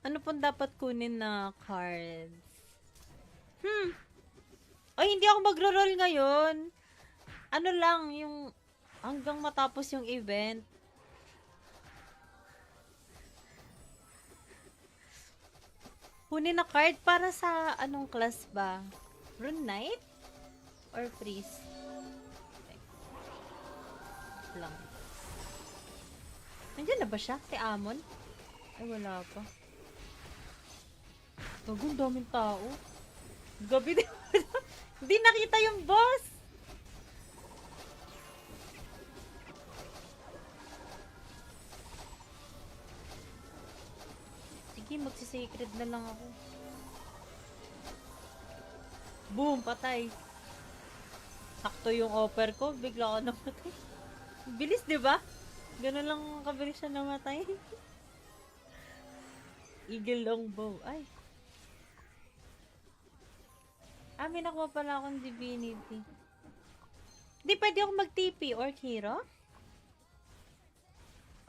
Ano pong dapat kunin na cards? Ay, hindi ako magro-roll ngayon. Ano lang, yung hanggang matapos yung event. Kunin na card para sa anong class ba? Rune Knight? Or Freeze? Lang. Nandiyan na ba siya? Si Amon? Ay, wala pa. Gagong daming tao. Gabi din. Hindi nakita yung boss. Sige, magsisacred na lang ako. Boom, patay. Sakto yung offer ko, bigla ako namatay. Bilis, di ba? Ganun lang kabilis siya namatay. Eagle longbow. Ay. May nakuha pala akong divinity. Di, pwede ako mag-TP or hero?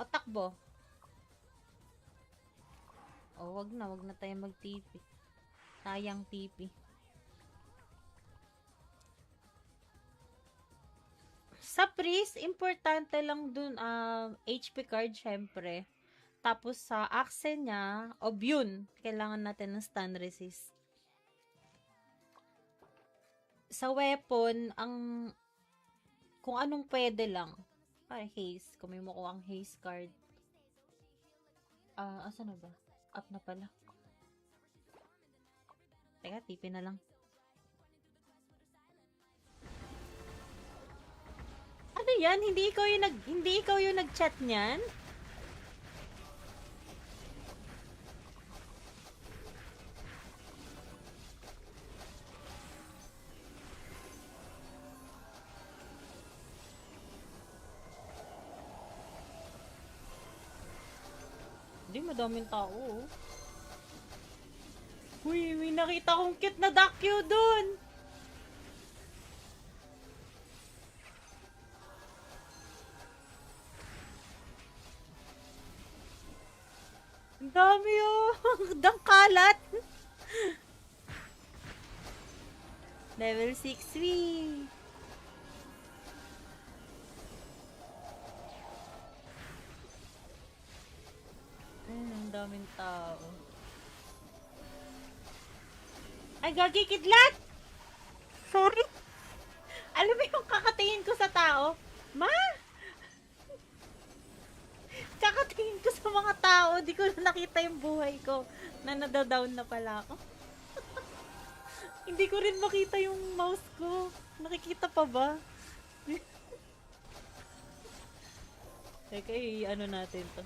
O takbo? O, wag na tayo mag-TP. Sayang TP. Sa priest, importante lang dun, HP card, syempre. Tapos sa axe niya, Obune. Kailangan natin ng stun resist. Sa weapon, kung anong pwede lang. Para haste, kung may makuha ang haste card. Asa na ba? Up na pala. Teka, TP na lang. Ano yan? Hindi ikaw yung nag-chat niyan? Hindi, madaming tao, oh. Uy, may nakita kong cute na Dakyo dun! Ang dami, oh! Dangkalat! Level 6, wee! Ang daming tao. Ay, gagi, kidlat! Sorry! Alam mo yung kakatingin ko sa tao? Ma! Kakatingin ko sa mga tao, di ko na nakita yung buhay ko na nadadown na pala ako. Hindi ko rin makita yung mouse ko. Nakikita pa ba? Teka, ano natin to.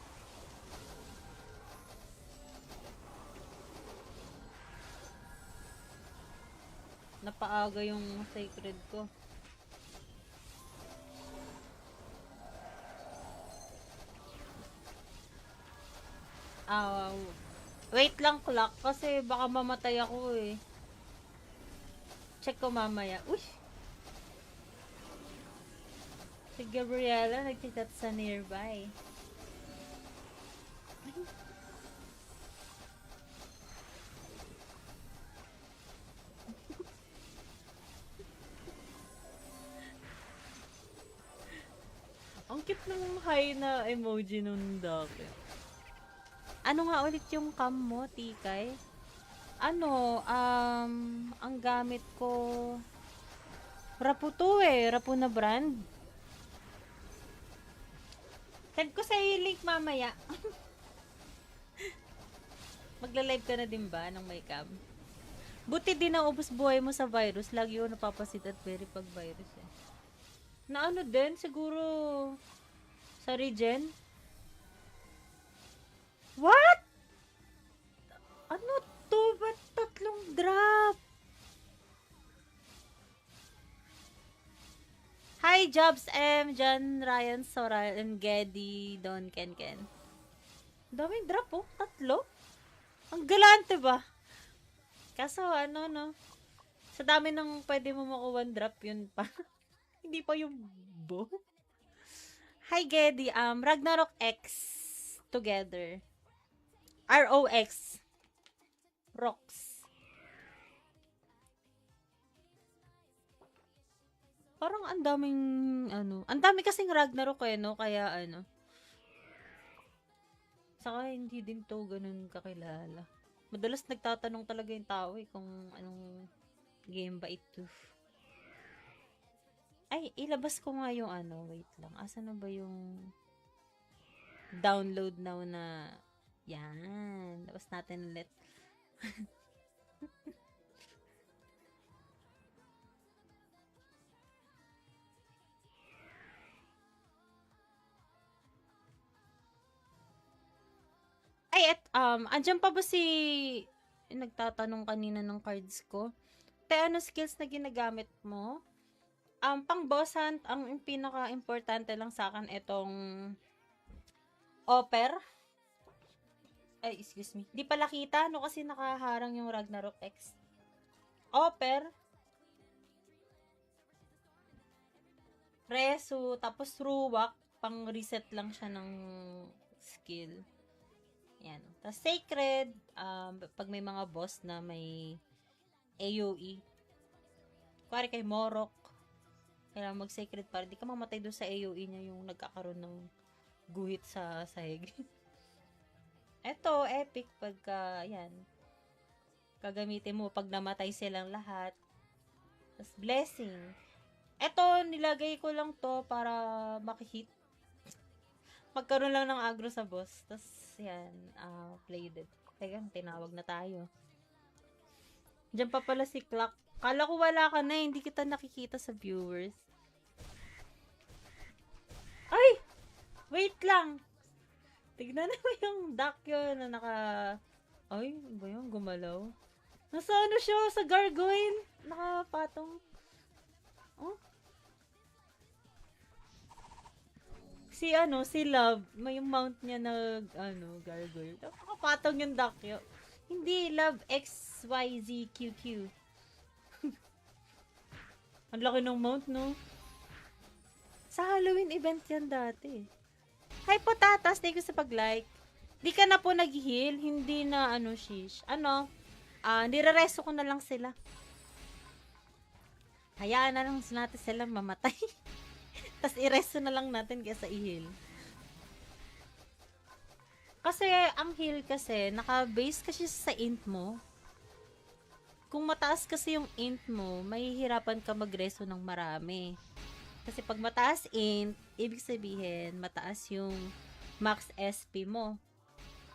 Napaaga yung sacred ko. Wait lang clock kasi baka mamatay ako eh. Check ko mamaya. Uy! Si Gabriela nagchat sa nearby. Ang cute ng high na emoji nung dati. Ano nga ulit yung cam mo, Tikay? Ang gamit ko Rapu to eh. Rapu na brand. Send ko sa link mamaya. Magla-live ka na din ba ng may cam? Buti din ang ubos buhay mo sa virus. Lagi ko napapasit at very pag virus eh. Na ano din, siguro sa regen? What? Ano to? Ba't tatlong drop? Hi, Jobs M, John, Ryan, Soral, and Geddy, Don, Ken. Daming drop oh, tatlo. Ang galante ba? Kaso no, sa dami ng pwede mo makuha drop yun pa. Hindi pa yung bo. Hi, Geddy, Ragnarok X together. ROX. Rocks. Parang ang daming, ang dami kasing Ragnarok eh, no? Kaya saka hindi din to ganun kakilala. Madalas nagtatanong talaga yung tao eh kung anong game ba ito. Ay, ilabas ko nga yung wait lang. Asa na ba yung download now na, yan. Labas natin ulit. Ay, andyan pa ba si nagtatanong kanina ng cards ko? Te, ano skills na ginagamit mo? Pang boss hunt, ang pinaka-importante lang sa akin itong offer. Ay, excuse me. Di pala kita, no? Kasi nakaharang yung Ragnarok X. Offer. Resu, tapos Ruwak. Pang reset lang siya ng skill. Yan. Tapos Sacred, pag may mga boss na may AoE. Kuwari kay Morok, kailangan mag-Sacred para di ka mamatay doon sa AoE niya yung nagkakaroon ng guhit sa sahig. Eto, epic pagka, yan, gagamitin mo pag namatay silang lahat. Tapos blessing. Eto, nilagay ko lang to para makihit. Magkaroon lang ng agro sa boss. Tapos, yan, play dead. Teka, tinawag na tayo. Diyan pa pala si Clock. Kala ko wala ka na, hindi kita nakikita sa viewers. Ay! Wait lang! Tignan mo yung duck yun na naka... Ay, ba yun? Gumalaw? Nasa ano siya? Sa gargoyle? Nakapatong. Oh? Si Love, may yung mount niya na, gargoyle. Nakapatong yung duck yun. Hindi, Love XYZQQ. Ang laki ng mount, no? Sa Halloween event yan dati. Hi, Potatas. Thank you sa pag-like. Di ka na po nag-heal. Hindi na, shish. Nire-reso ko na lang sila. Hayaan na lang natin sila mamatay. Tapos i-reso na lang natin kaysa i-heal. Kasi, ang heal kasi, naka-base kasi sa int mo. Kung mataas kasi yung int mo, mahihirapan ka mag-reso ng marami. Kasi pag mataas int, ibig sabihin, mataas yung max SP mo.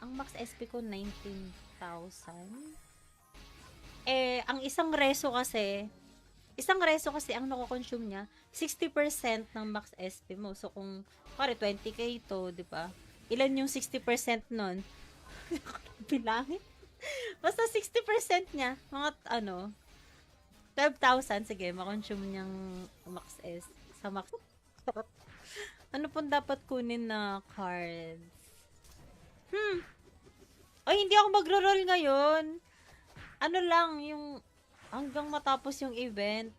Ang max SP ko, 19,000. Ang isang reso kasi ang nako-consume niya, 60% ng max SP mo. So, kung, pare, 20k to, di ba? Ilan yung 60% nun? Bilangin. Basta 60% niya, mga, 12,000, sige, makonsume niyang max S. Sa max. Ano pong dapat kunin na cards? Ay, hindi ako magro-roll ngayon. Ano lang, yung hanggang matapos yung event.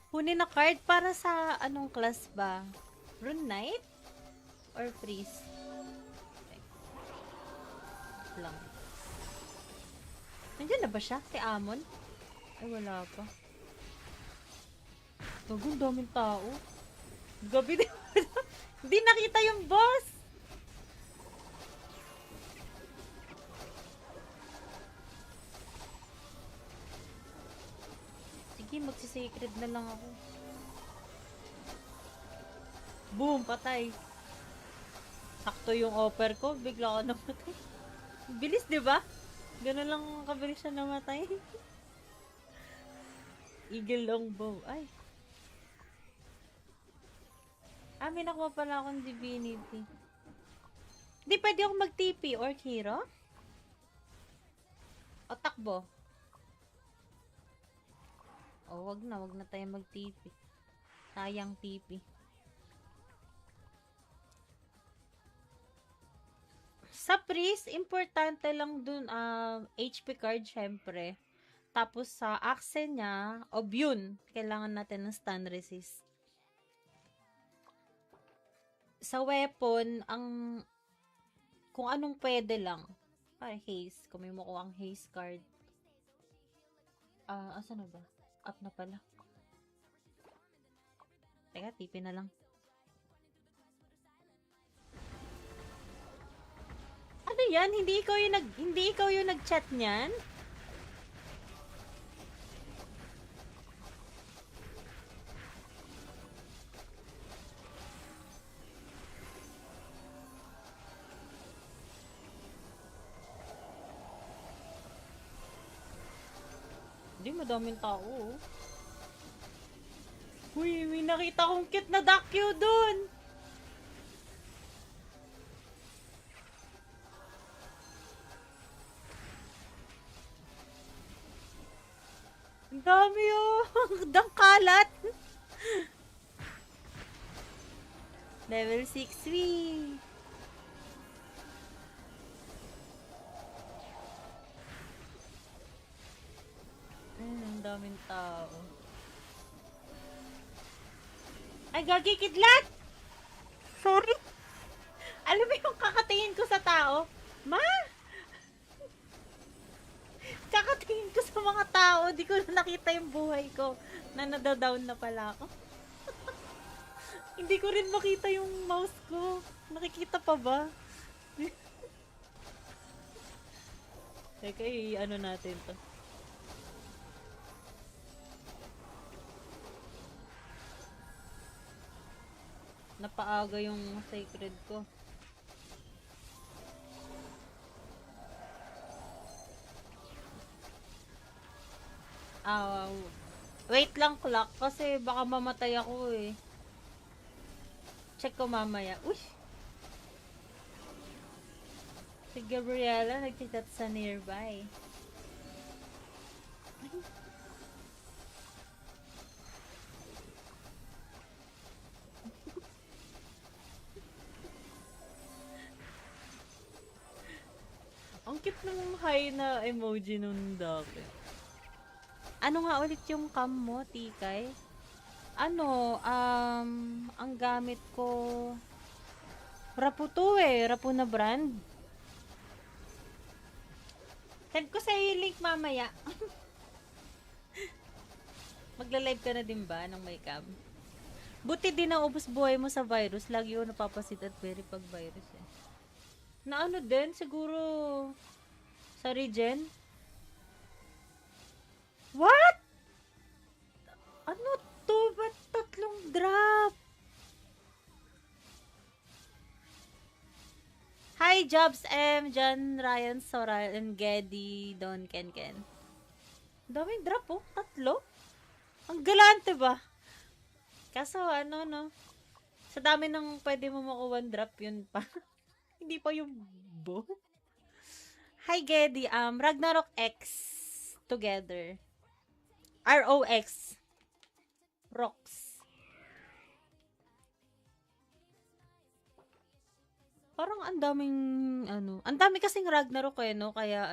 Kunin na card para sa anong class ba? Rune Knight? Or Freeze? Okay. Lang. Nandiyan na ba siya? Si Amon? Ay, wala pa. Gagong daming tao. Gabi din. Hindi nakita yung boss. Sige, magsisacred na lang ako. Boom, patay. Sakto yung offer ko, bigla ka namatay. Bilis, di ba? Ganun lang kabilis siya namatay. Eagle longbow. Ay. May nakuha pala akong divinity. Di pwede ako mag-TP or hero? O takbo? O wag na tayo mag-TP. Sayang TP. Sa priest, importante lang dun, HP card, syempre. Tapos sa axe niya, Obune. Kailangan natin ng stun resist. Sa weapon, kung anong pwede lang. Para haze, kung may makuha ang haze card. Asa na ba? Up na pala. Teka, tipin na lang. Ano yan? Hindi ikaw yung nag-chat niyan? Hindi, madaming tao. Oh. Uy, may nakita kong cute na Dakyo dun! Ang dami oh! Dangkalat! Level 6 wee! Ang daming tao. Ay, gagi kidlat! Sorry! Alam mo yung kakatingin ko sa tao? Ma! Kakatingin ko sa mga tao, di ko na nakita yung buhay ko na nadadown na pala ako. Hindi ko rin makita yung mouse ko. Nakikita pa ba? Teka, ano natin to. Napaaga yung sacred ko. Wait lang clock kasi baka mamatay ako eh. Check ko mamaya. Uy! Si Gabriela nagchat sa nearby. Ang cute ng high na emoji nun dati. Ano nga ulit yung cam mo, Tikay? Ang gamit ko Rapu to eh. Rapu na brand. Send ko sa link mamaya. Magla-live ka na din ba ng may cam? Buti din ang ubos buhay mo sa virus. Lagi ko napapasit at very pag virus eh. Na ano din, siguro sa regen? What? Ano to? Ba't tatlong drop? Hi, Jobs M, John, Ryan, Soral, and Geddy, Don, Ken. Daming drop oh. Tatlo? Ang galante ba? Kaso no? Sa dami ng pwede mo makuha drop yun pa. Hindi pa yung bo. Hi, Geddy. Ragnarok X together. ROX. Rocks. Parang ang daming, ang dami kasing Ragnarok eh, no? Kaya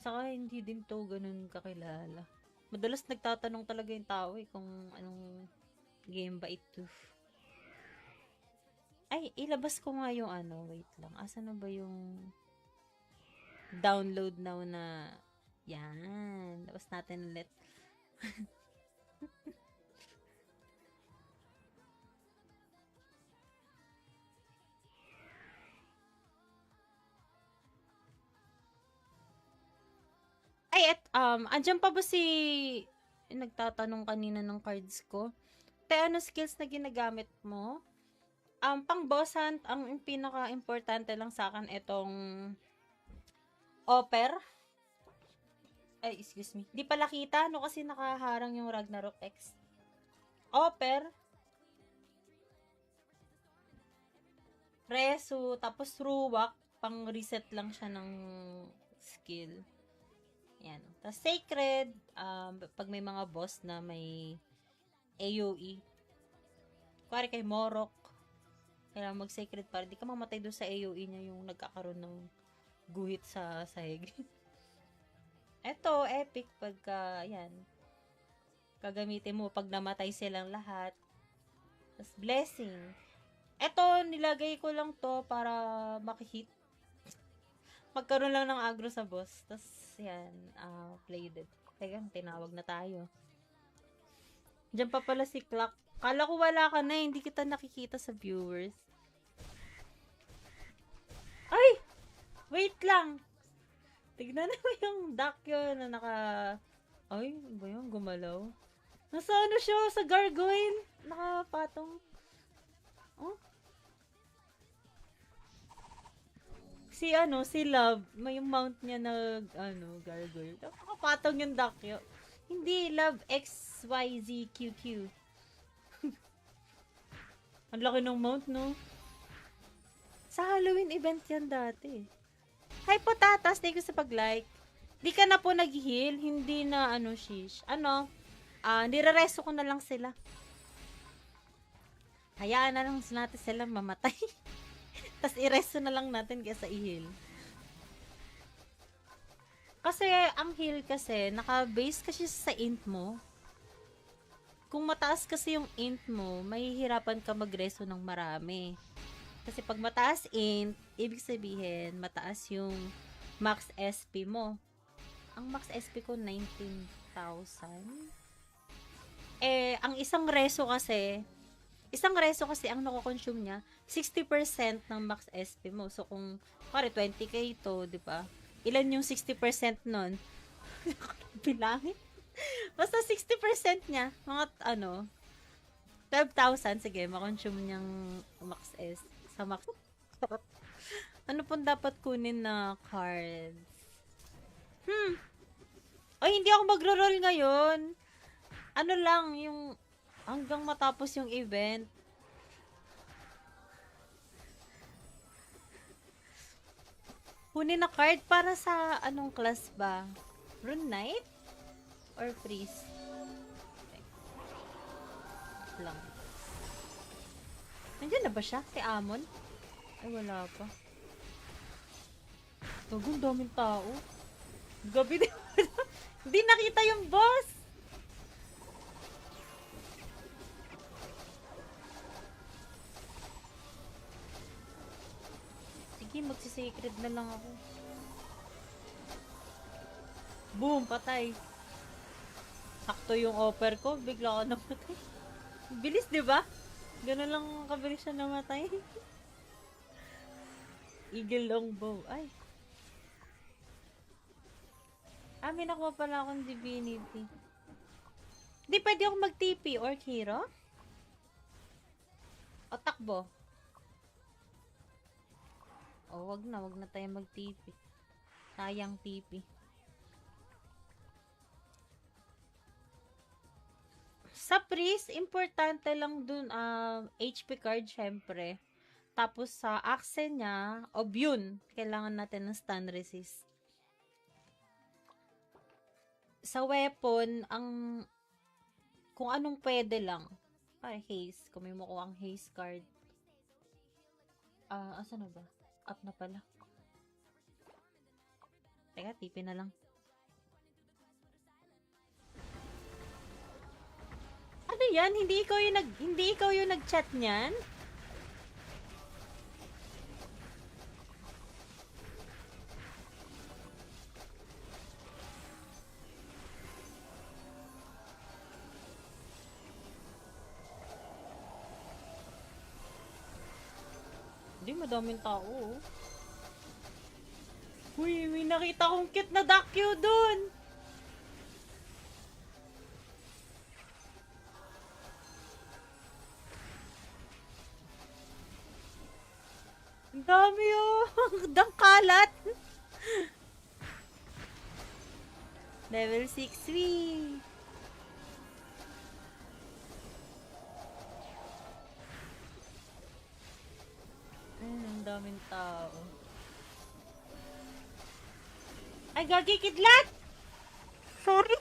saka hindi din to ganun kakilala. Madalas nagtatanong talaga yung tao eh kung anong game ba ito. Ay, ilabas ko nga yung wait lang. Asa na ba yung download now na, yan. Labas natin ulit. Ay, andyan pa ba si nagtatanong kanina ng cards ko? Te, ano skills na ginagamit mo? Pang boss hunt, ang pinaka-importante lang sa akin itong Oper. Ay, excuse me. Di pala kita, no? Kasi nakaharang yung Ragnarok X. Oper. Resu, tapos Ruwak. Pang reset lang siya ng skill. Yan. Tapos Sacred, pag may mga boss na may AoE. Kuwari kay Morok, kailangan mag-Sacred para di ka mamatay doon sa AoE niya yung nagkakaroon ng guhit sa sahig. Eto, epic pagka, yan, gagamitin mo pag namatay silang lahat. Tas blessing. Eto, nilagay ko lang to para makihit. Magkaroon lang ng agro sa boss. Tas, yan, play dead. Teka, tinawag na tayo. Diyan pa pala si Clock. Kala ko wala ka na, hindi kita nakikita sa viewers. Ay! Wait lang! Tignan mo yung duck yun na naka... Ay, ba yun? Gumalaw? Nasa ano siya? Sa gargoyle? Nakapatong. Oh? Si Love, may mount niya na, gargoyle. Nakapatong yung duck yun. Hindi, Love XYZQQ. Ang laki ng mount, no? Sa Halloween event yan dati. Hi, Potatas! Thank you sa pag-like. Di ka na po nag-heal. Hindi na, shish. Nire-reso ko na lang sila. Hayaan na lang natin sila mamatay. Tapos i-reso na lang natin kaysa i-heal. Kasi, ang heal kasi, naka-base kasi sa int mo. Kung mataas kasi yung int mo, mahihirapan ka mag-reso ng marami. Kasi pag mataas int, ibig sabihin, mataas yung max SP mo. Ang max SP ko, 19,000. Ang isang reso kasi ang nako-consume niya, 60% ng max SP mo. So, kung, pare, 20k to, di ba? Ilan yung 60% nun? Bilangin. Basta 60% niya, mga, 12,000, sige, makonsume niyang max S. Sa max. Ano pong dapat kunin na cards? Ay, hindi ako magro-roll ngayon. Ano lang, yung hanggang matapos yung event. Kunin na card para sa anong class ba? Rune Knight? Or Freeze? Okay. Lang. Nandiyan na ba siya? Si Amon? Ay, wala pa. Gagong daming tao. Gabi din. Hindi nakita yung boss. Sige, magsisecret na lang ako. Boom, patay. Sakto yung offer ko, bigla ka namatay. Bilis, di ba? Ganun lang kabilis siya namatay. Eagle longbow. Ay. May nakuha pala akong divinity. Di pwede ako mag-TP or hero? O takbo? O wag na tayo mag-TP. Sayang TP. Sa priest, importante lang dun, HP card, syempre. Tapos sa axe niya, Obune. Kailangan natin ng stun resist. Sa weapon, kung anong pwede lang. Haze. Kung may makuha ang haze card. Asa na ba? Up na pala. Teka, TP na lang. Ano yan? Hindi ikaw yung nag-chat niyan? Hindi, madaming tao. Uy, may nakita kong cute na Dakyo dun. Ang dami dangkalat. Level 6 wee. Ang daming tao. Ay, gagi kidlat! Sorry.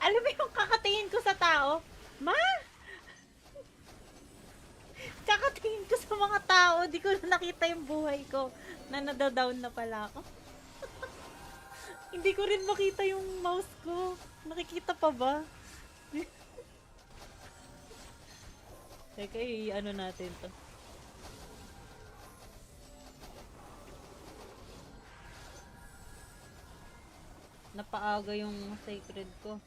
Alam mo yung kakatingin ko sa tao? Ma! Kakatingin ko sa mga tao, di ko na nakita yung buhay ko na nadadown na pala ako. Hindi ko rin makita yung mouse ko. Nakikita pa ba? Teka, ano natin to. Napaaga yung sacred ko.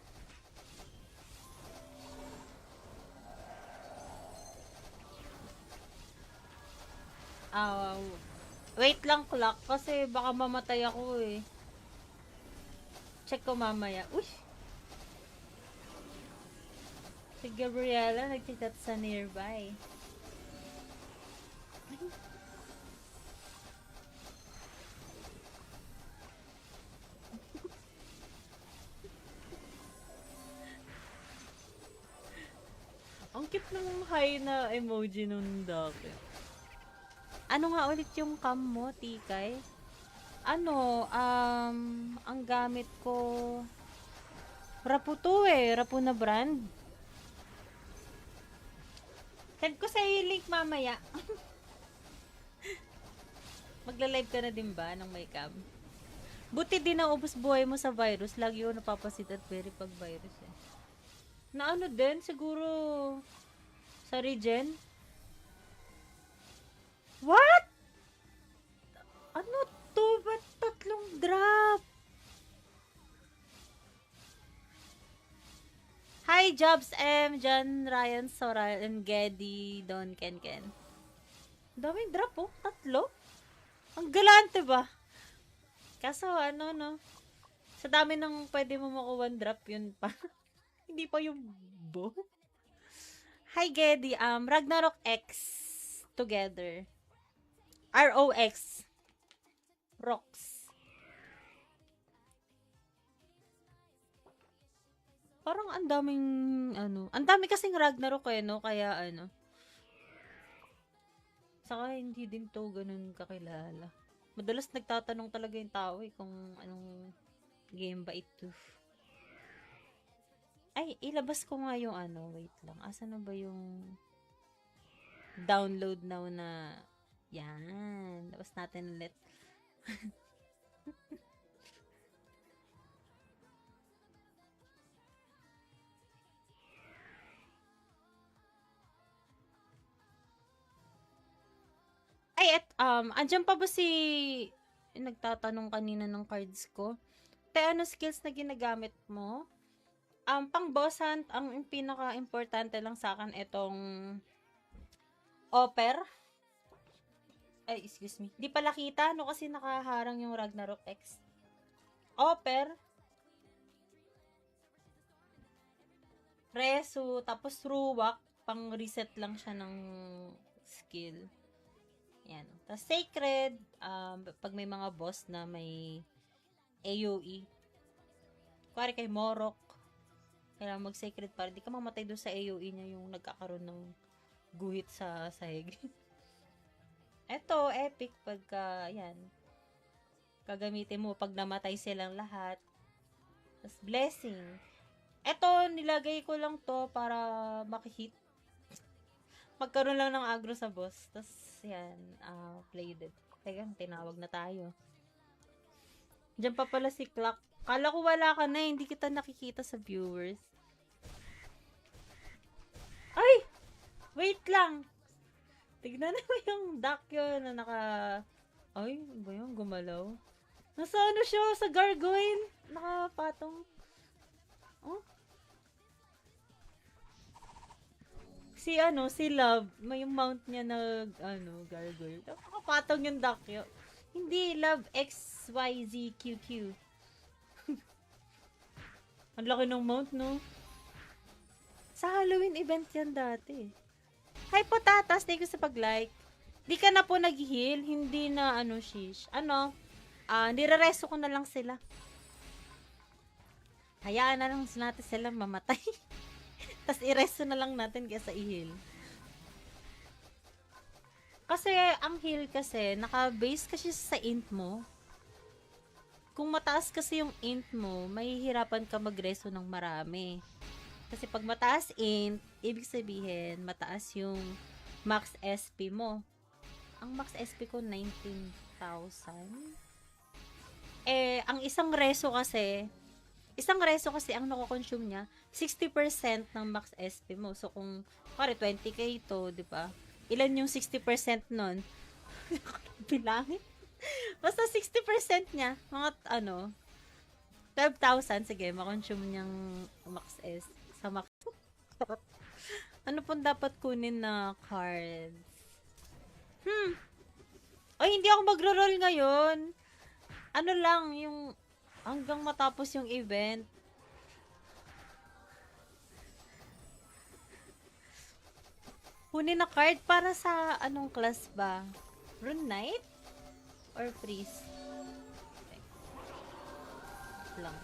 Ah, wait lang clock kasi baka mamatay ako eh. Check ko mamaya. Uy! Si Gabriela nagchat sa nearby. Ang cute ng high na emoji nung dati. Ano nga ulit yung cam mo, Tikay? Ano, ang gamit ko, Rapu to eh. Rapu na brand. Send ko sa link mamaya. Magla-live ka na din ba ng may cam? Buti din ang ubos buhay mo sa virus. Lagi ko napapasit at very pag virus eh. Na ano din, siguro sa regen. What? Ano to? Ba't tatlong drop? Hi, Jobs M, John, Ryan, Soral, and Geddy, Don, Ken. Daming drop oh. Tatlo? Ang galante ba? Kaso ano no? Sa dami ng pwede mo makuha drop yun pa. Hindi pa yung bo. Hi, Geddy. Ragnarok X together. ROX. Rocks. Parang ang daming ang dami kasing Ragnarok eh, no? Kaya saka hindi din to ganun kakilala. Madalas nagtatanong talaga yung tao eh kung anong game ba ito. Ay, ilabas ko nga yung wait lang. Asa na ba yung download now na yan. Labas natin ulit. Ay, andyan pa ba si nagtatanong kanina ng cards ko? Te, ano skills na ginagamit mo? Pang boss hunt, ang pinaka-importante lang sa akin itong offer. Ay, excuse me. Di pala kita, no? Kasi nakaharang yung Ragnarok X. Offer. Resu, tapos Ruwak. Pang reset lang siya ng skill. Yan. Tapos Sacred, pag may mga boss na may AoE. Kuwari kay Morok, kailangan mag-Sacred para di ka mamatay doon sa AoE niya yung nagkakaroon ng guhit sa sahig. Eto, epic pagka, yan, gagamitin mo pag namatay silang lahat. Tapos blessing. Eto, nilagay ko lang to para makihit. Magkaroon lang ng agro sa boss. Tapos, yan, play dead. Teka, tinawag na tayo. Diyan pa pala si Clock. Kala ko wala ka na, hindi kita nakikita sa viewers. Ay! Wait lang! Tignan mo yung duck yun na naka... Ay, ba yun? Gumalaw? Nasa ano siya? Sa gargoyle? Nakapatong. Oh? Si Love, may mount niya na, gargoyle. Nakapatong yung duck yun. Hindi, Love XYZQQ. Ang laki ng mount, no? Sa Halloween event yan dati. Hi, Potatas. Thank you sa pag-like. Di ka na po nag-heal. Hindi na, shish. Nire-reso ko na lang sila. Hayaan na lang natin sila mamatay. Tapos i-reso na lang natin kaysa i-heal. Kasi, ang heal kasi, naka-base kasi sa int mo. Kung mataas kasi yung int mo, mahihirapan ka mag-reso ng marami. Kasi pag mataas int, ibig sabihin, mataas yung max SP mo. Ang max SP ko, 19,000. Ang isang reso kasi, Isang reso kasi ang nako-consume niya, 60% ng max SP mo. So, kung, pare, 20k to, di ba? Ilan yung 60% nun? Bilangin. Basta 60% niya, mga, 12,000, sige, makonsume niyang max S. Sa max. Ano pong dapat kunin na cards? Ay, hindi ako magro-roll ngayon. Ano lang, yung hanggang matapos yung event. Kunin na card para sa anong class ba? Rune Knight? Or Freeze? Lang.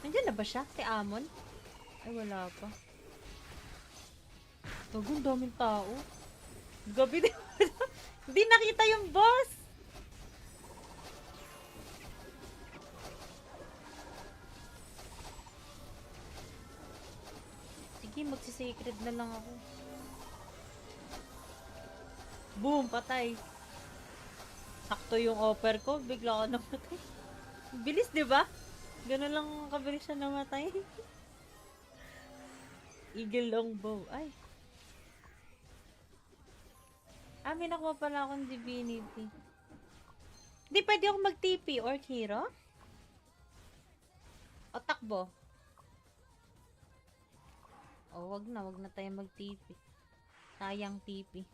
Nandiyan na ba siya? Si Amon? Ay, wala pa. Bagong daming tao. Gabi din. Hindi nakita yung boss. Sige, magsisacred na lang ako. Boom, patay. Sakto yung offer ko, bigla ako namatay. Bilis, di ba? Ganun lang kabilis siya namatay. Eagle longbow. Ay. May nakuha pala akong divinity. Di, pwede ako mag-TP or hero? O takbo? O, wag na tayo mag-TP. Sayang TP.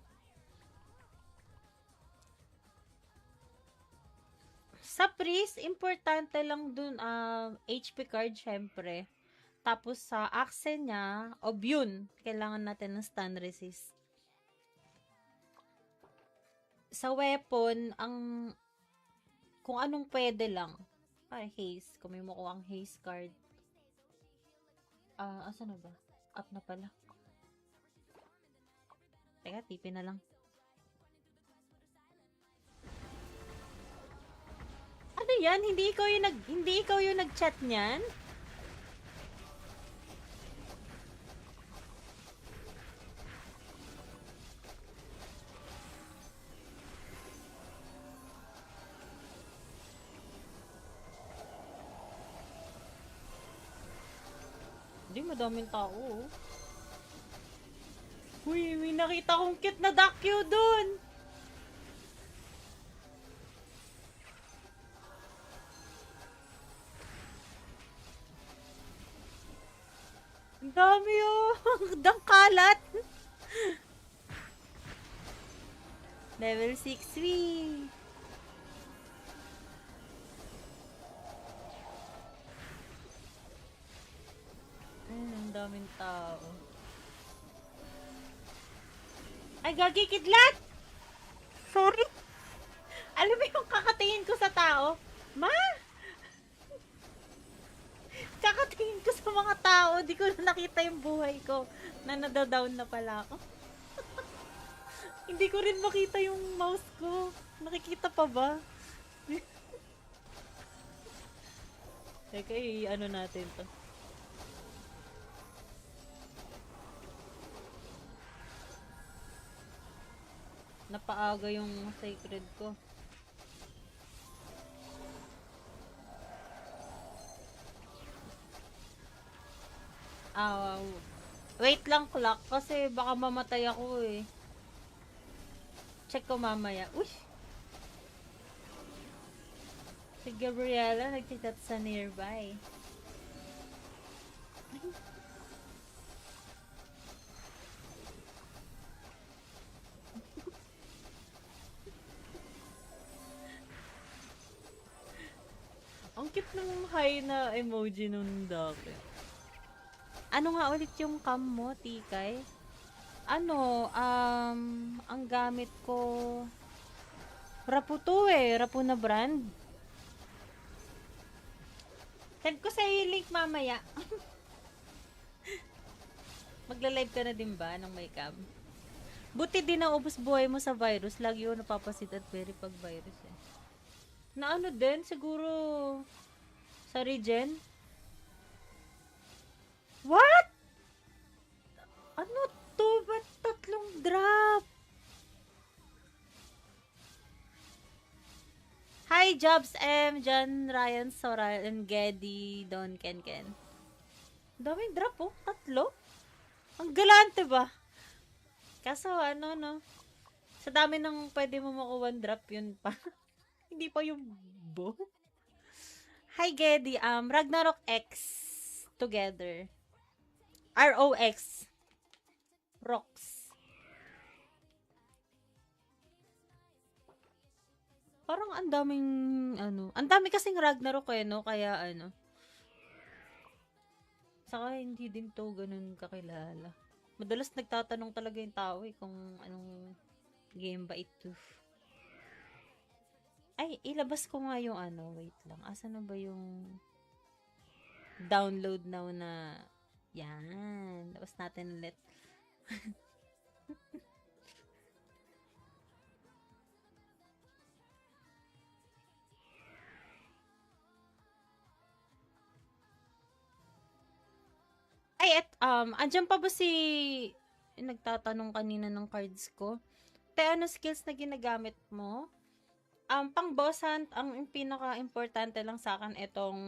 Sa priest, importante lang dun, HP card, syempre. Tapos sa axe niya, Obune. Kailangan natin ng stun resist. Sa weapon, kung anong pwede lang. Para haste, kung may makuha ang haste card. Asa na ba? Up na pala. Teka, TP na lang. Ano yan? Hindi ikaw yung nag-chat niyan? Hindi, madaming tao. Oh. Uy, may nakita kong cute na Dakyo dun. Ang dami oh. Dangkalat. Level 6 wee. Ang daming tao. Ay, gagi, kidlat! Sorry. Alam mo yung kakatingin ko sa tao? Ma! Kakatingin ko sa mga tao, di ko na nakita yung buhay ko na nadadown na pala ako. Hindi ko rin makita yung mouse ko. Nakikita pa ba? Teka, ano natin to. Napaaga yung sacred ko. Wait lang clock kasi baka mamatay ako eh. Check ko mamaya. Uy! Si Gabriela nagchat sa nearby. Ang cute ng high na emoji nung dati. Ano nga ulit yung cam mo, Tikay? Ang gamit ko Rapu to eh. Rapu na brand. Send ko sa link mamaya. Magla-live ka na din ba ng may cam? Buti din ang ubos buhay mo sa virus. Lagi ko napapasit at very pag virus eh. Na ano din, siguro sa regen? What? Ano to? Ba't 3 drop? Hi, Jobs Jan, Ryan Sora, Geddy, Don, Ken. Daming drop oh, 3. Ang galante ba? Kaso ano no, sa dami ng pwede mo makuha drop yun pa. Hindi pa yung bo. Hi Geddy, Ragnarok X together. ROX. Rocks. Parang ang daming ang dami kasing Ragnarok eh no, kaya saka hindi din to ganun kakilala. Madalas nagtatanong talaga yung tao eh kung anong game ba ito. Ay, ilabas ko nga yung wait lang. Asa na ba yung download now na yan. Labas natin ulit. Ay, andyan pa ba si nagtatanong kanina ng cards ko? Te, ano skills na ginagamit mo? Pang boss hunt, ang pinaka-importante lang sa akin itong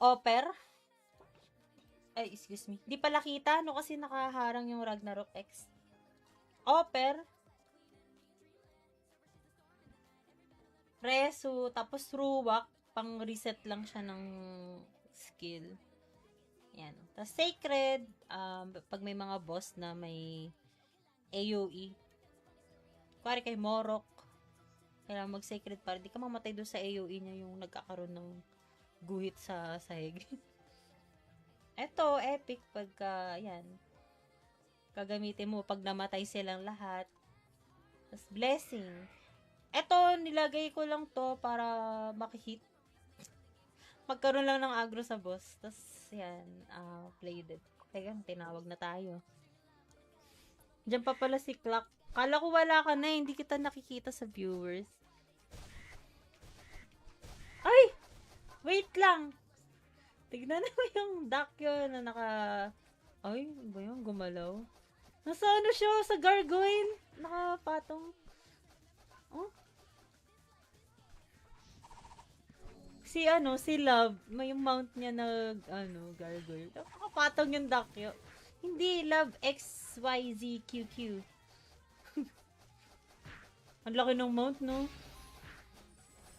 Oper. Ay, excuse me. Di pala kita, no? Kasi nakaharang yung Ragnarok X. Oper. Resu, tapos Ruwak. Pang reset lang siya ng skill. Yan. Tapos Sacred, pag may mga boss na may AoE. Kuwari kay Morok, kailangan mag-Sacred para di ka mamatay doon sa AoE niya yung nagkakaroon ng guhit sa sahig. Eto, epic pagka, yan. Gagamitin mo pag namatay silang lahat. Tapos Blessing. Eto, nilagay ko lang to para makihit. Magkaroon lang ng agro sa boss. Tapos, yan, play dead. Teka, tinawag na tayo. Diyan pa pala si Clock. Kala ko wala ka na, hindi kita nakikita sa viewers. Ay! Wait lang! Tignan mo yung duck yun na naka... Ay, ba yun? Gumalaw? Nasa ano siya? Sa gargoyle? Nakapatong. Oh? Si Love, may yung mount niya na, gargoyle. Nakapatong yung duck yun. Hindi, Love XYZQQ. Ang laki ng mount, no?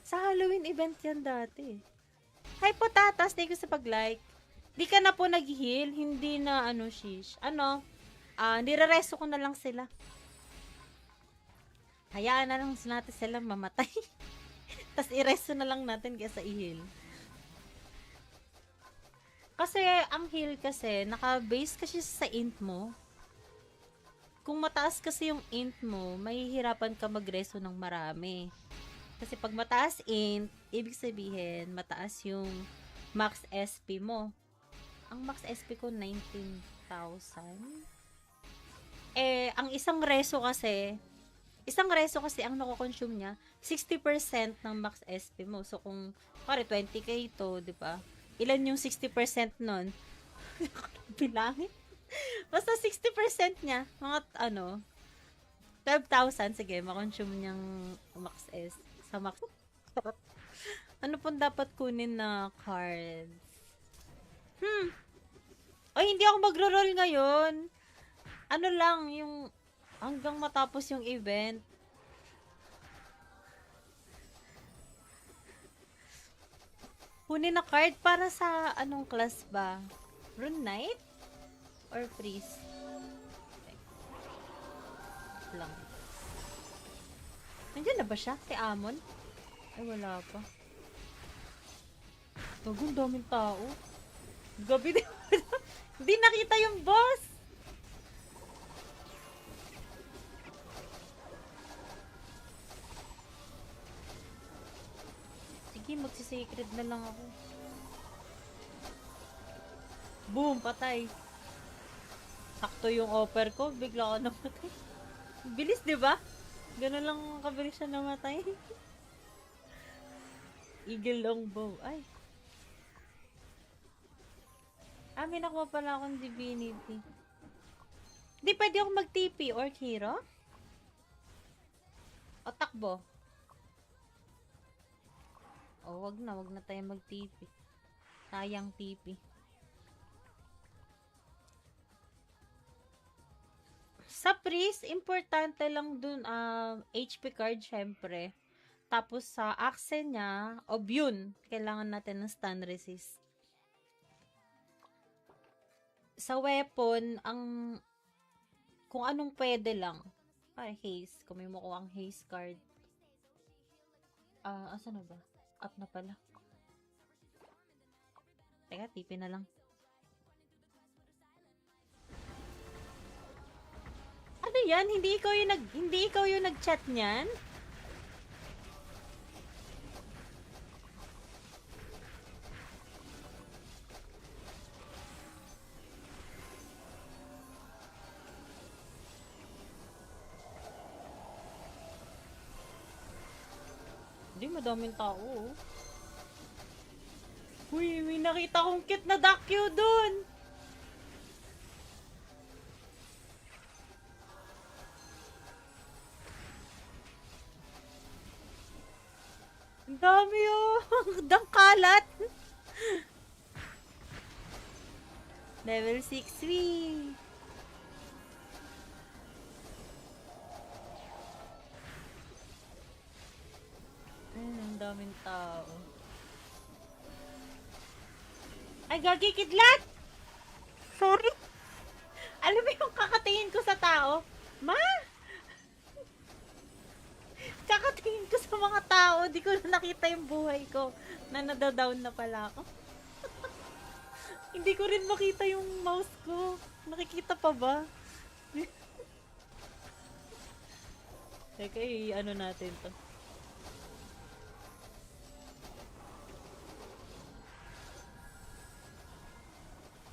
Sa Halloween event yan dati. Hi, Potatas. Thank you sa pag-like. Di ka na po nag-heal. Hindi na, shish. Nire-reso ko na lang sila. Hayaan na lang natin sila mamatay. Tapos i-reso na lang natin kaysa i-heal. Kasi, ang heal kasi, naka-base kasi sa int mo. Kung mataas kasi yung int mo, mahihirapan ka mag-reso ng marami. Kasi pag mataas int, ibig sabihin, mataas yung max SP mo. Ang max SP ko, 19,000. Ang isang reso kasi ang nako-consume niya, 60% ng max SP mo. So, kung, pare, 20k to, di ba? Ilan yung 60% nun? Bilangin. Basta 60% niya, mga, 12,000, sige, makonsume niyang max S. Sa max. Ano pong dapat kunin na cards? Ay, hindi ako magro-roll ngayon. Ano lang, yung hanggang matapos yung event. Kunin na card para sa anong class ba? Rune Knight? Or Freeze? Lang. Nandiyan na ba siya? Si Amon? Ay, wala pa. Bagong daming tao. Gabi din. Hindi nakita yung boss. Sige, magsisecret na lang ako. Boom, patay. Sakto yung offer ko, bigla ka namatay. Bilis, di ba? Ganun lang kabilis siya namatay. Eagle longbow. Ay. May nakuha pala akong divinity. Di pwede ako mag-TP or hero? O takbo? O, wag na tayo mag-TP. Sayang TP. Sa priest, importante lang dun, HP card, syempre. Tapos sa axe niya, Obyun, kailangan natin ng stun resist. Sa weapon, kung anong pwede lang. Ay, haste. Kung may makuha ang haste card. Asa na ba? Up na pala. Teka, TP na lang. Ano yan? Hindi ikaw yung nag-chat niyan? Hindi, madaming tao. Oh. Uy, may nakita kong cute na Dakyo dun. Ang dami oh. Dangkalat. Level 6 wee. Ang daming tao. Ay, gagi kidlat! Sorry. Alam mo yung kakatingin ko sa tao? Ma! Kakatingin ko sa mga tao, di ko na nakita yung buhay ko na nadadown na pala ako. Hindi ko rin makita yung mouse ko. Nakikita pa ba? Teka, ano natin to.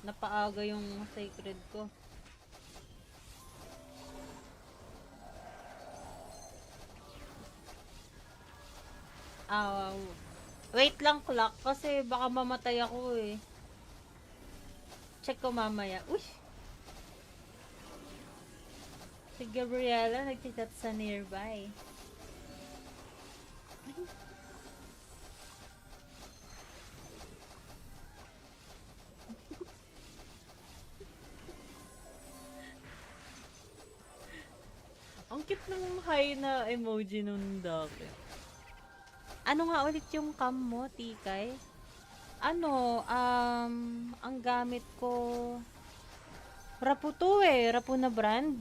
Napaaga yung sacred ko. Wait lang clock kasi baka mamatay ako eh. Check ko mamaya. Uy! Si Gabriela nagchat sa nearby. Ang cute ng high na emoji nung dati. Ano nga ulit yung cam mo, Tikay? Ang gamit ko Rapu to eh. Rapu na brand.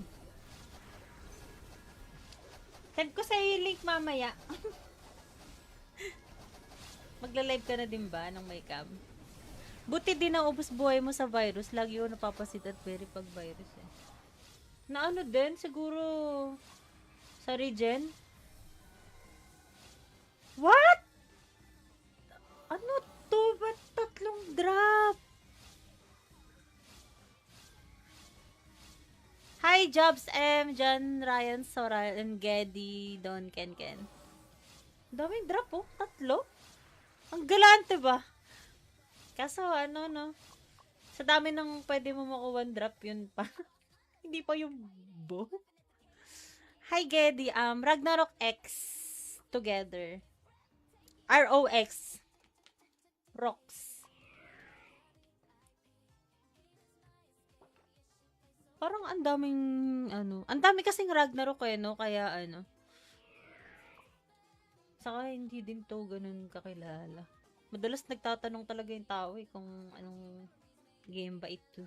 Send ko sa link mamaya. Magla-live ka na din ba ng may cam? Buti din ang ubos buhay mo sa virus. Lagi ko napapasit at very pag virus eh. Na ano din, siguro sa regen? What? Ano to? Ba't tatlong drop? Hi, Jobs M, John, Ryan, Soral, and Geddy, Don, Ken. Daming drop oh, tatlo. Ang galante ba? Kaso no? Sa dami ng pwede mo makuha drop yun pa. Hindi pa yung bo. Hi, Geddy, Ragnarok X together. ROX. Rocks. Parang ang daming, ang dami kasing Ragnarok eh, no? Kaya saka hindi din to ganun kakilala. Madalas nagtatanong talaga yung tao eh kung anong game ba ito.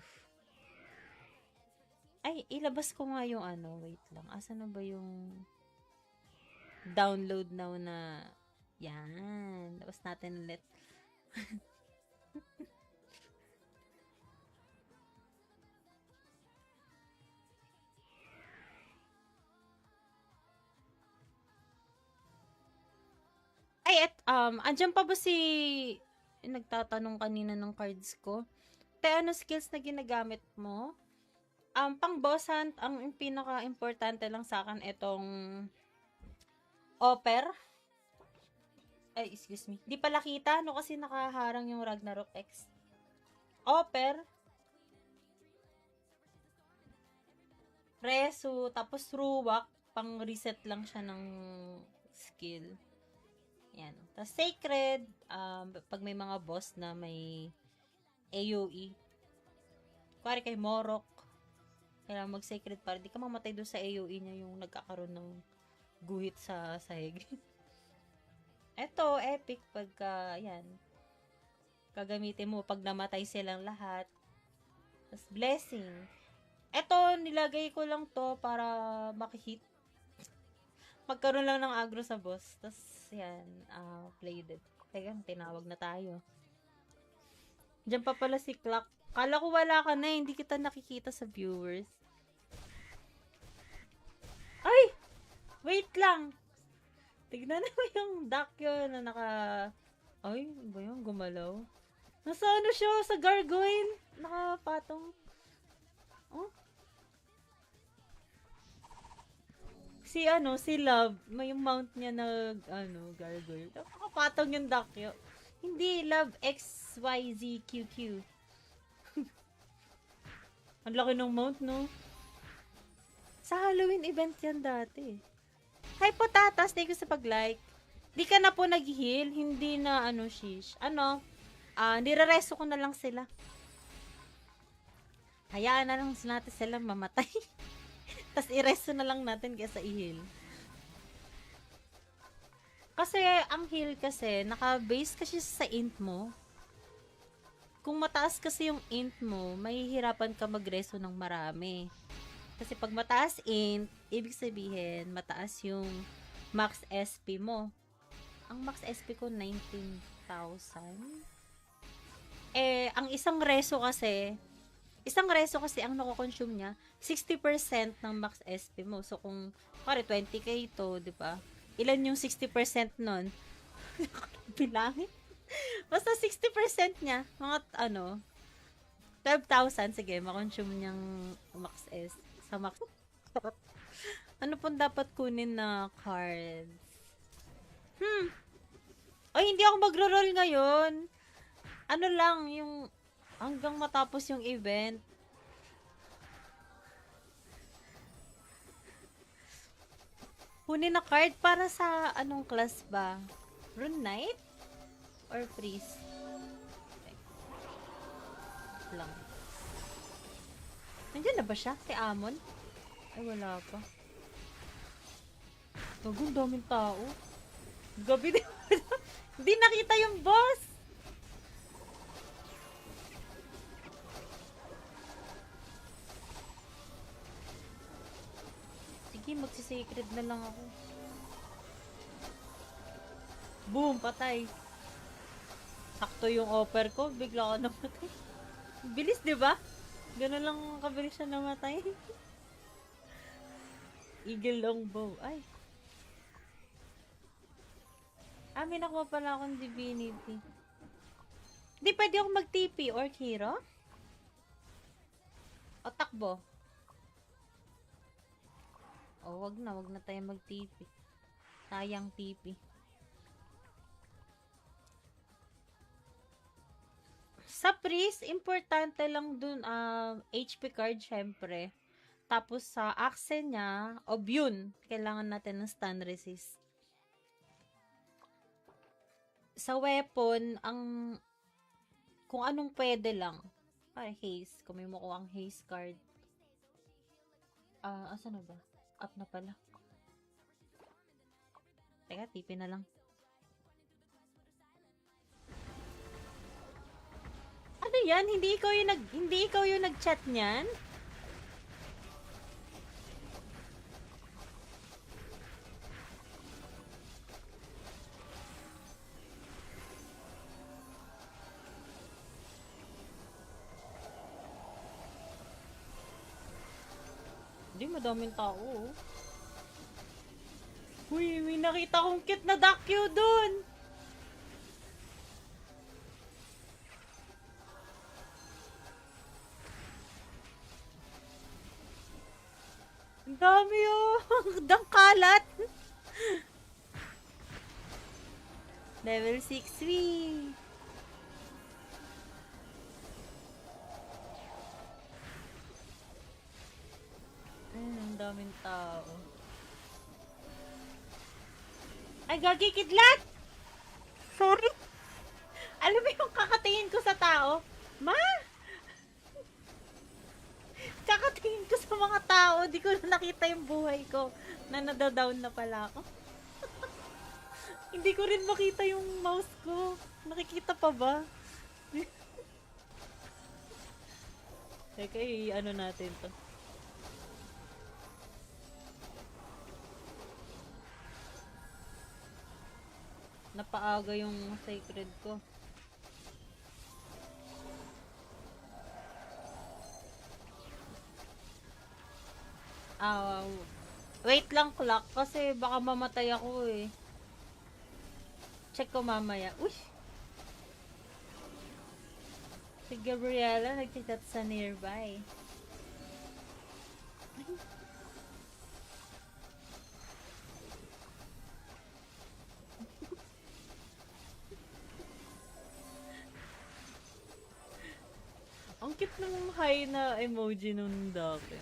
Ay, ilabas ko nga yung wait lang. Asa na ba yung download now na, yan. Labas natin ulit. Ay, andyan pa ba si nagtatanong kanina ng cards ko? Te, ano skills na ginagamit mo? Pang boss hunt, ang pinaka-importante lang sa akin itong offer. Ay, excuse me. Di pala kita, no? Kasi nakaharang yung Ragnarok X. Offer. Resu, tapos Ruwak, pang reset lang siya ng skill. Yan. Tapos sacred, pag may mga boss na may AoE, kuwari kay Morok, kailangan mag-sacred para di ka mamatay doon sa AoE niya yung nagkakaroon ng guhit sa sahig. Eto, epic pagka, yan, gagamitin mo pag namatay silang lahat. Tapos blessing. Eto, nilagay ko lang to para makihit. Magkaroon lang ng agro sa boss. Tapos, yan, play dead. Teka, tinawag na tayo. Diyan pa pala si Clock. Kala ko wala ka na, hindi kita nakikita sa viewers. Ay! Wait lang! Tignan mo yung duck yun na naka... Ay, ba yun? Gumalaw? Nasa ano siya? Sa gargoyle? Nakapatong. Oh? Si Love, may yung mount niya na, gargoyle. Nakapatong yung duck yun. Hindi, Love XYZQQ. Ang laki ng mount, no? Sa Halloween event yan dati. Hi, Potatas! Thank you sa pag-like. Di ka na po nag-heal. Hindi na, shish. Nire-reso ko na lang sila. Hayaan na lang natin sila mamatay. Tapos i-reso na lang natin kaysa i-heal. Kasi, ang heal kasi, naka-base kasi sa int mo. Kung mataas kasi yung int mo, mahihirapan ka mag-reso ng marami. Kasi pag mataas int, ibig sabihin, mataas yung max SP mo. Ang max SP ko, 19,000. Ang isang reso kasi ang nako-consume niya, 60% ng max SP mo. So, kung, pare, 20k to, di ba? Ilan yung 60% nun? Bilangin. Basta 60% niya, mga, 12,000, sige, makonsume niyang max S. Sa max. Ano pong dapat kunin na cards? Ay, hindi ako magro-roll ngayon. Ano lang, yung hanggang matapos yung event. Kunin na card para sa anong class ba? Rune Knight? Or Priest? Lang. Nandiyan na ba siya? Si Amon? Ay, wala pa. Bagong daming tao. Gabi din. Hindi nakita yung boss. Sige, magsisacred na lang ako. Boom, patay. Sakto yung offer ko, bigla ka namatay. Bilis, di ba? Ganun lang kabilis siya namatay. Eagle longbow. Ay. May nakuha pala akong divinity. Di pwede ako mag-TP or hero? O takbo? O wag na tayo mag-TP. Sayang TP. Sa priest, importante lang dun, HP card, syempre. Tapos sa axe niya, Obune. Kailangan natin ng stun resist. Sa weapon, kung anong pwede lang. Haze. Kung may makuha ang haze card. Asa na ba? Up na pala. Teka, TP na lang. Ano yan? Hindi ikaw yung nag-chat niyan? Hindi, madaming tao. Uy, may nakita kong cute na Dakyo dun. Ang dami oh. Dangkalat. Level 6 wee. Ang daming tao. Ay, gagi kidlat! Sorry. Alam mo yung kakatingin ko sa tao? Ma! Kakatingin ko sa mga tao, di ko na nakita yung buhay ko na nadadown na pala ako. Hindi ko rin makita yung mouse ko. Nakikita pa ba? Teka, ano natin to. Napaaga yung sacred ko. Wait lang clock kasi baka mamatay ako eh. Check ko mamaya. Uy! Si Gabriela nagchat sa nearby. Ang cute ng high na emoji nung dati.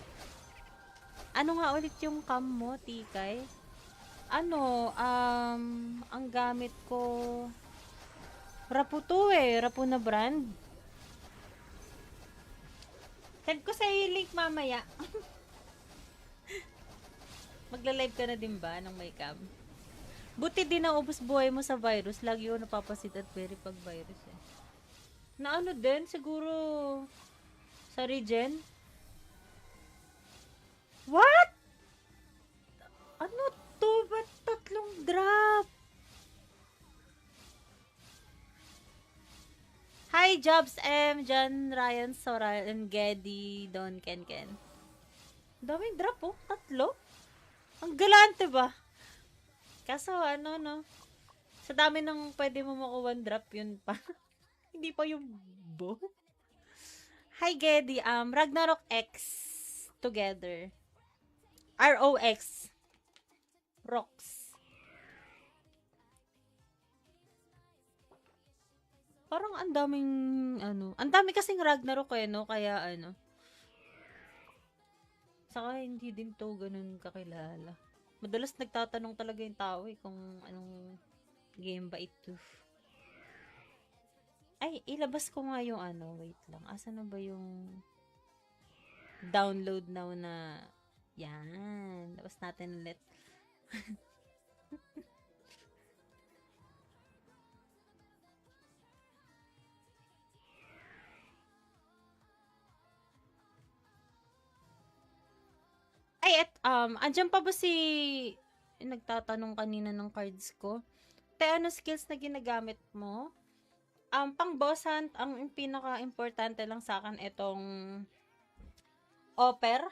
Ano nga ulit yung cam mo, Tikay? Ang gamit ko Rapu to eh. Rapu na brand. Send ko sa link mamaya. Magla-live ka na din ba ng may cam? Buti din na ubos buhay mo sa virus. Lagi ko napapasit at very pag virus eh. Na ano din, siguro sa regen. What? Ano to? Ba't tatlong drop? Hi, Jobs M, John, Ryan, Soral, and Geddy, Don, Ken. Daming drop oh, tatlo. Ang galante ba? Kaso ano no, sa dami ng pwede mo makuha drop yun pa. Hindi pa yung bo. Hi, Geddy, Ragnarok X together. ROX. Rocks. Parang ang daming, ang dami kasing Ragnarok eh, no? Kaya saka hindi din to ganun kakilala. Madalas nagtatanong talaga yung tao eh, kung anong game ba ito. Ay, ilabas ko nga yung wait lang. Asa na ba yung download now na, yan. Labas natin ulit. Ay, andyan pa ba si nagtatanong kanina ng cards ko? Te, ano skills na ginagamit mo? Pang boss hunt, ang pinaka-importante lang sa akin itong Oper.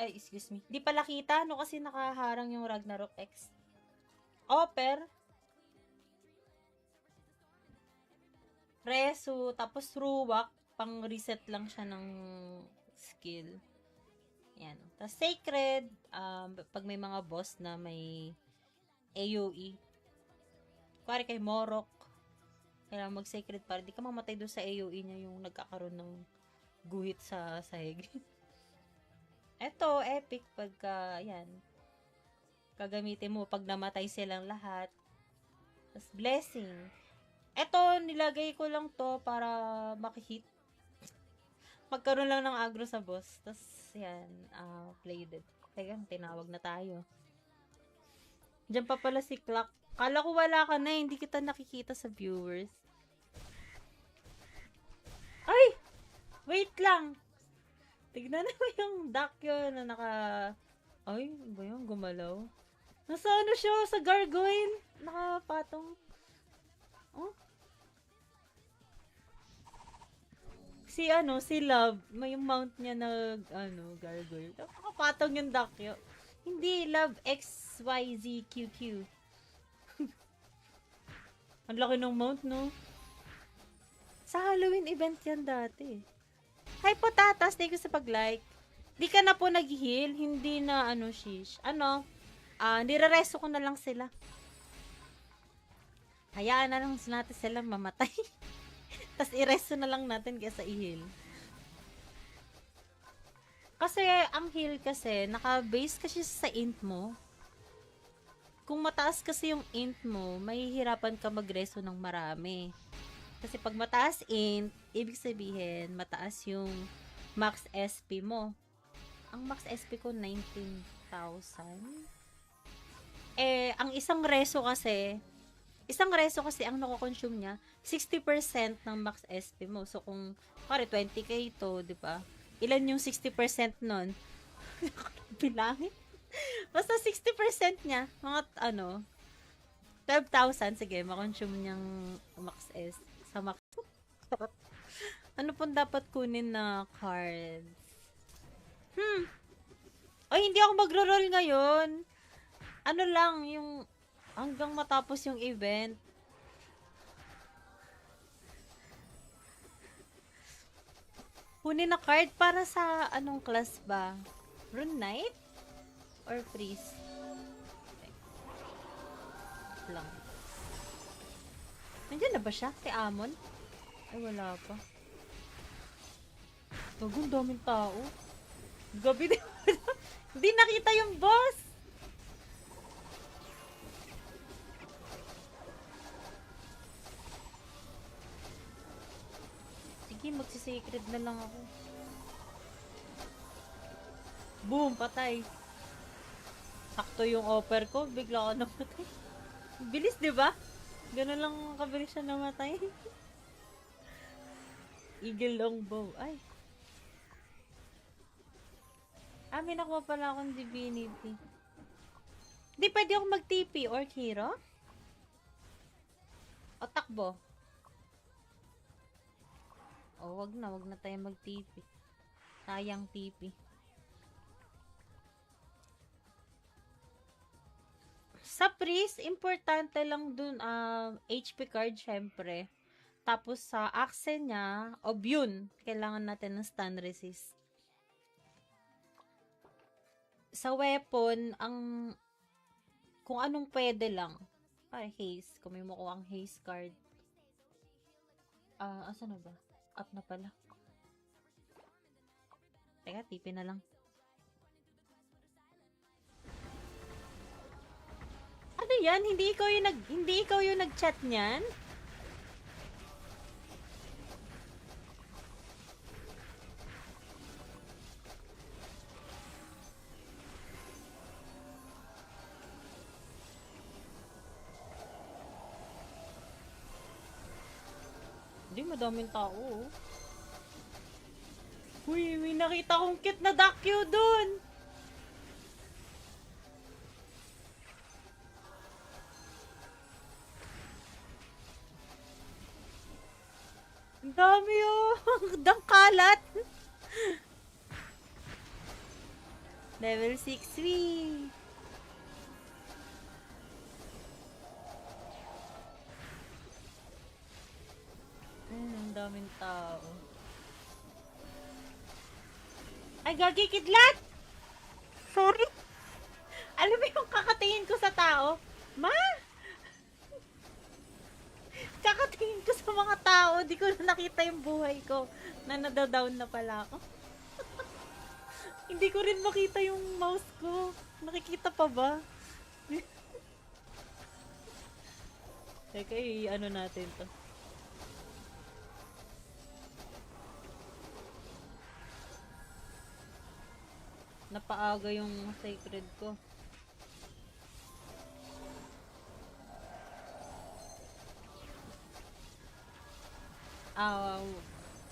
Ay, excuse me. Di pala kita, no? Kasi nakaharang yung Ragnarok X. Oper. Resu, tapos Ruwak. Pang reset lang siya ng skill. Yan. Tapos Sacred, pag may mga boss na may AoE. Kuwari kay Morok, kailangan mag-Sacred para di ka mamatay doon sa AoE niya yung nagkakaroon ng guhit sa sahig. Eto, epic pagka, yan. Kagamitin mo pag namatay silang lahat. Tapos blessing. Eto, nilagay ko lang to para makihit. Magkaroon lang ng agro sa boss. Tapos, yan, play dead. Teka, tinawag na tayo. Diyan pa pala si Clock. Kala ko wala ka na, hindi kita nakikita sa viewers. Ay! Wait lang! Tignan mo yung duck yun na naka... Ay, ba yun? Gumalaw? Nasa ano siya? Sa gargoyle? Nakapatong. Oh? Si Love, may mount niya na, gargoyle. Nakapatong yung duck yun. Hindi, Love XYZQQ. Ang laki ng mount, no? Sa Halloween event yan dati. Hi, Potatas. Thank you sa pag-like. Di ka na po nag-heal. Hindi na, shish. Nire-reso ko na lang sila. Hayaan na lang natin sila mamatay. Tapos i-reso na lang natin kaysa i-heal. Kasi, ang heal kasi, naka-base kasi sa int mo. Kung mataas kasi yung int mo, mahihirapan ka magreso ng marami. Kasi pag mataas int, ibig sabihin, mataas yung max SP mo. Ang max SP ko, 19,000. Ang isang reso kasi ang nako-consume niya, 60% ng max SP mo. So, kung, pare, 20k to, di ba? Ilan yung 60% nun? Bilangin. Basta 60% niya, mga, 12,000, sige, makonsume niyang max S. Sa max. Ano pong dapat kunin na cards? Ay, hindi ako magro-roll ngayon. Ano lang, yung hanggang matapos yung event. Kunin na card para sa anong class ba? Rune Knight? Or Freeze? Lang. Nandiyan na ba siya? Si Amon? Ay, wala pa. Bagong daming tao. Gabi din. Hindi nakita yung boss. Sige, magsisacred na lang ako. Boom, patay. Sakto yung offer ko, bigla ako namatay. Bilis, di ba? Ganun lang kabilis siya namatay. Eagle longbow. Ay. May nakuha pala akong divinity. Di, pwede ako mag-TP or hero? O takbo? O, wag na tayo mag-TP. Sayang TP. Sa priest, importante lang dun, HP card, syempre. Tapos sa axe niya, Obune. Kailangan natin ng stun resist. Sa weapon, kung anong pwede lang. Para haste, kung may makuha ang haste card. Asa na ba? Up na pala. Teka, TP na lang. Ano yan? Hindi ikaw yung nag-chat niyan? Hindi, madaming tao. Oh. Uy, may nakita kong cute na Dakyo dun. Ang dami oh. Dangkalat. Level 6 wee. Ang daming tao. Ay, gagi, kidlat! Sorry. Alam mo yung kakatingin ko sa tao? Ma! Kakatingin ko sa mga tao, di ko na nakita yung buhay ko na nadadown na pala ako. Hindi ko rin makita yung mouse ko. Nakikita pa ba? Teka, ano natin to. Napaaga yung sacred ko.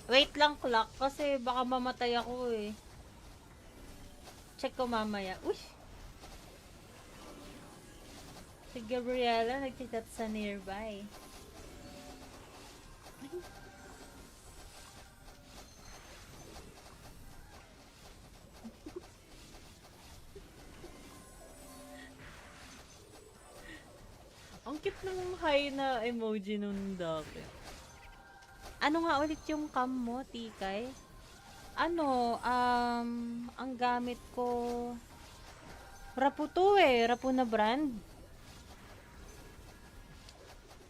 Wait lang clock kasi baka mamatay ako eh. Check ko mamaya. Uy! Si Gabriela nagchat sa nearby. Ang cute ng high na emoji nung dati. Ano nga ulit yung cam mo, Tikay? Ang gamit ko Rapu to eh. Rapu na brand.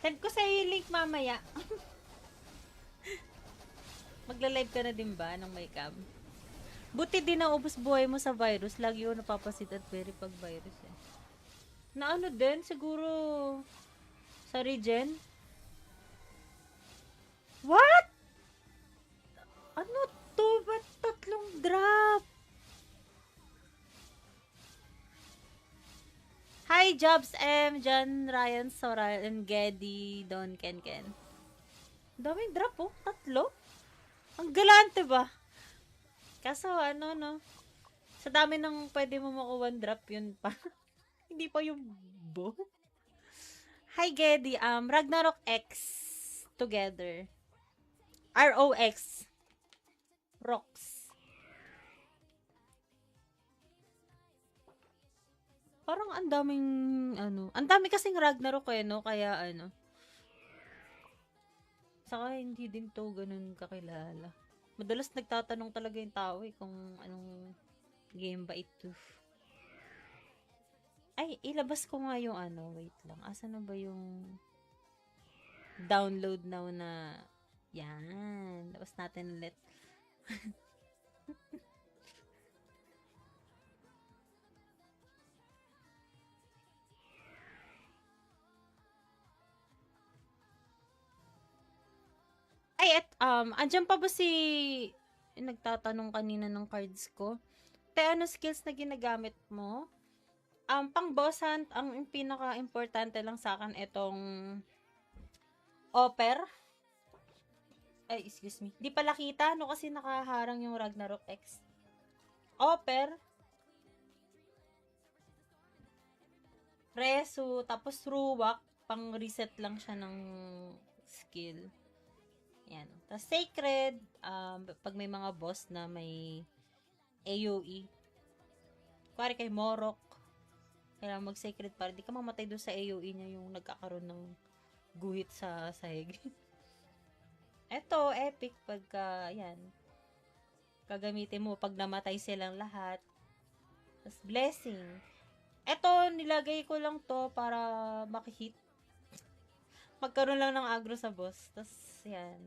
Send ko sa link mamaya. Magla-live ka na din ba ng may cam? Buti din na ubos buhay mo sa virus. Lagi ko napapasit at very pag virus eh. Na ano din, siguro sa regen. What? Ano to? Ba't tatlong drop? Hi, Jobs M, John, Ryan, Soral, and Geddy, Don, Ken, Ken. Daming drop oh, tatlo. Ang galante ba? Kaso ano no, sa dami ng pwede mo makuha drop yun pa. Hindi pa yung bo. Hi, Geddy, Ragnarok X together. ROX. Rocks. Parang ang daming, ano, ang dami kasing Ragnarok eh, no? Kaya, ano, saka hindi din to ganun kakilala. Madalas nagtatanong talaga yung tao eh, kung anong game ba ito. Ay, ilabas ko nga yung ano, wait lang. Asa na ba yung download now na, yan, labas natin ulit. Ay, andyan pa ba si nagtatanong kanina ng cards ko? Te, ano skills na ginagamit mo? Pang boss hunt, ang pinaka-importante lang sa akin itong offer. Ay, excuse me. Di pala kita, no? Kasi nakaharang yung Ragnarok X. Offer. Resu, tapos Ruwak. Pang reset lang siya ng skill. Yan. Tapos Sacred, pag may mga boss na may AoE. Kuwari kay Morok, kailangan mag-Sacred para di ka mamatay doon sa AoE niya yung nagkakaroon ng guhit sa sahig. Eto, epic pagka, yan, gagamitin mo pag namatay silang lahat. Tapos blessing. Eto, nilagay ko lang to para makihit. Magkaroon lang ng agro sa boss. Tapos, yan,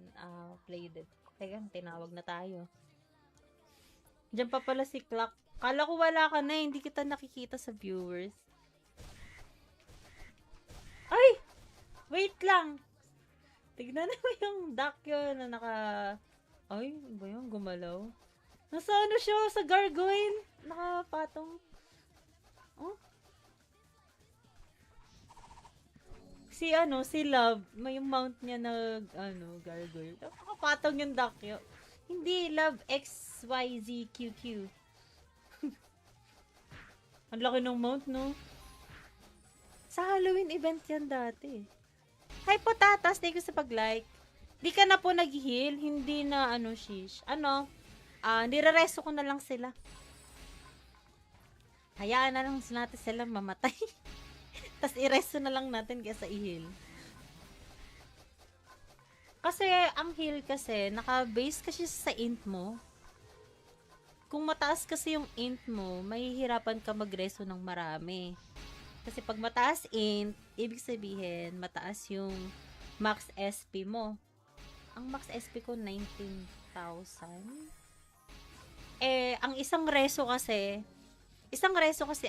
play dead. Teka, tinawag na tayo. Diyan pa pala si Clock. Kala ko wala ka na, hindi kita nakikita sa viewers. Ay! Wait lang! Tignan mo yung duck yun na naka... Ay, ba yun? Gumalaw? Nasa ano siya? Sa gargoyle? Nakapatong. Oh? Si Love, may yung mount niya na, gargoyle. Nakapatong yung duck yun. Hindi, Love XYZQQ. Ang laki ng mount, no? Sa Halloween event yan dati. Hi, Potatas. Thank you sa pag-like. Di ka na po nag-heal. Hindi na, shish. Nire-reso ko na lang sila. Hayaan na lang natin sila mamatay. Tapos i-reso na lang natin kaysa i-heal. Kasi, ang heal kasi, naka-base kasi sa int mo. Kung mataas kasi yung int mo, mahihirapan ka mag-reso ng marami. Kasi pag mataas int, ibig sabihin, mataas yung max SP mo. Ang max SP ko, 19,000. Ang isang reso kasi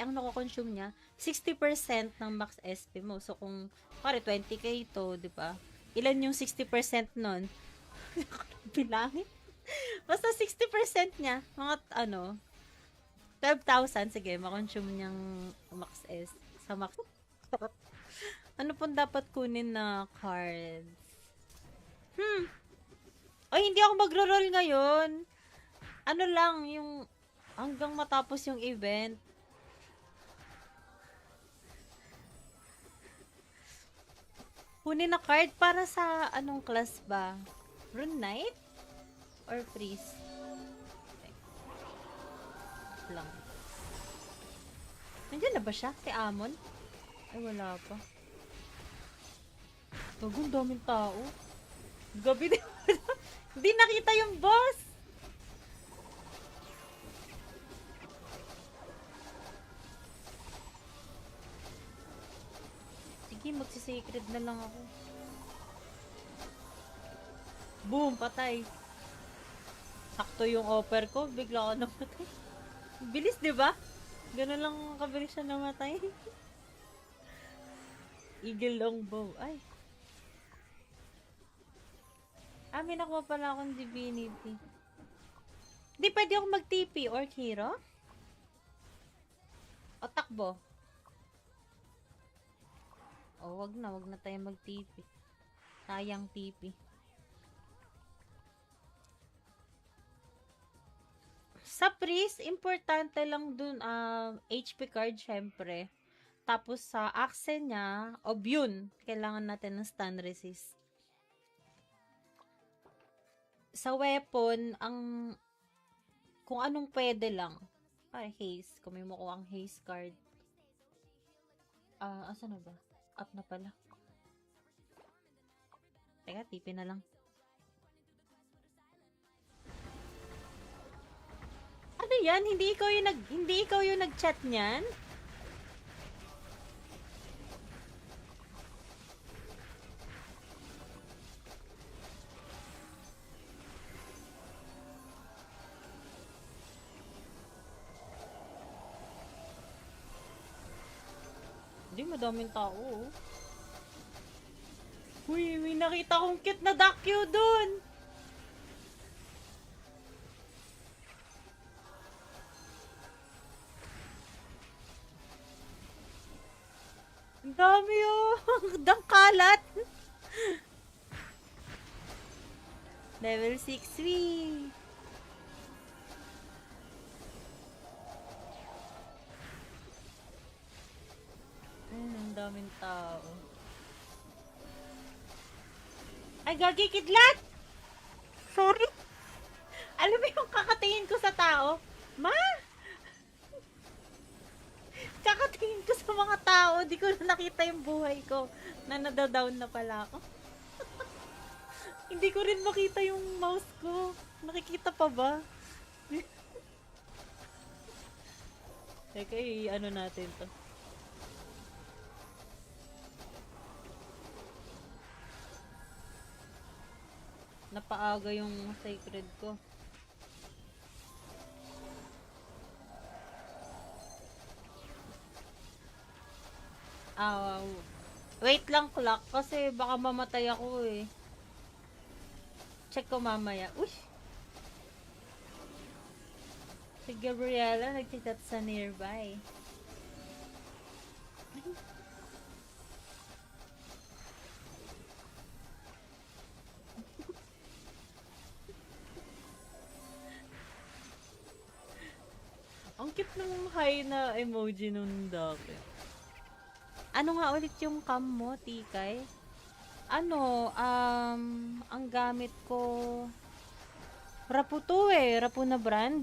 ang nako-consume niya, 60% ng max SP mo. So, kung, pare, 20k to, di ba? Ilan yung 60% nun? Bilangin. Basta 60% niya, mga, 12,000, sige, makonsume niyang max SP. Sa max. Ano pong dapat kunin na cards? Ay, hindi ako magro-roll ngayon. Ano lang, yung hanggang matapos yung event. Kunin na card para sa anong class ba? Rune Knight? Or Freeze? Okay. Lang. Nandiyan na ba siya? Si Amon? Ay, wala pa. Bagong daming tao. Gabi din. Hindi nakita yung boss. Sige, magsisacred na lang ako. Boom, patay. Sakto yung offer ko. Bigla ako namatay. Bilis, di ba? Ganun lang kabilis siya namatay. Eagle longbow. Ay. May nakuha pala akong divinity. Hindi, pwede ako mag-TP or hero? O takbo? O, wag na tayo mag-TP. Sayang TP. Sa priest, importante lang dun, HP card, syempre. Tapos sa axe niya, Obune. Kailangan natin ng stun resist. Sa weapon, kung anong pwede lang. Haze. Kung may makuha ang haze card. Asa na ba? Up na pala. Teka, TP na lang. Ano yan? Hindi ikaw yung nag-chat niyan? Hindi, madaming tao. Oh. Uy, may nakita kong cute na Dakyo dun. Ang dami oh. Dangkalat. Level 6 wee. Ang daming tao. Ay, gagi kidlat! Sorry. Alam mo yung kakatingin ko sa tao? Ma! Kakatingin ko sa mga tao, di ko na nakita yung buhay ko na nadadown na pala ako. Hindi ko rin makita yung mouse ko. Nakikita pa ba? Teka, ano natin to. Napaaga yung sacred ko. Wait lang clock kasi baka mamatay ako eh. Check ko mamaya. Uy! Si Gabriela nag-chat sa nearby. Ang cute ng high na emoji nung dati. Ano nga ulit yung cam mo, Tikay? Ang gamit ko Rapu to eh. Rapu na brand.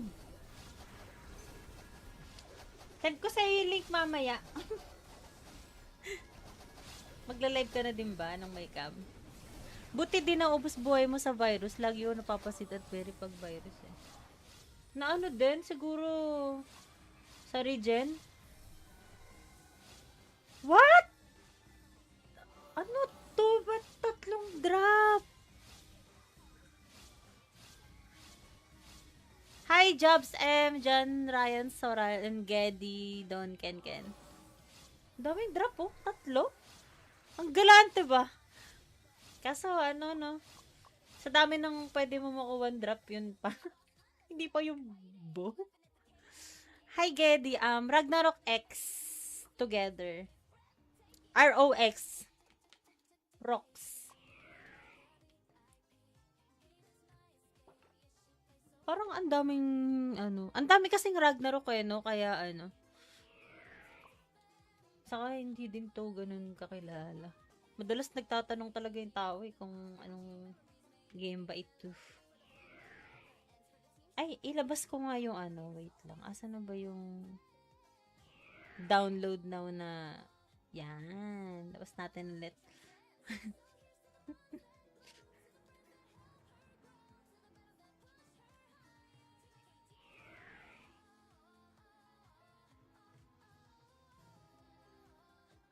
Send ko sa link mamaya. Magla-live ka na din ba ng may cam? Buti din na ubos buhay mo sa virus. Lagi ko napapasit at very pag virus eh. Na ano din, siguro sa regen? What? Ano to? Ba't tatlong drop? Hi, Jobs M, John, Ryan, Soral, and Geddy, Don, Ken. Daming drop oh, tatlo. Ang galante ba? Kaso ano no, sa dami ng pwede mo makuha drop yun pa. Hindi pa yung bo. Hi, Geddy, Ragnarok X together. ROX. Rocks. Parang ang daming, ang dami kasing Ragnarok eh, no? Kaya, saka hindi din to ganun kakilala. Madalas nagtatanong talaga yung tao eh, kung anong game ba ito. Ay, ilabas ko nga yung wait lang. Asa na ba yung download now na, yan. Labas natin ulit.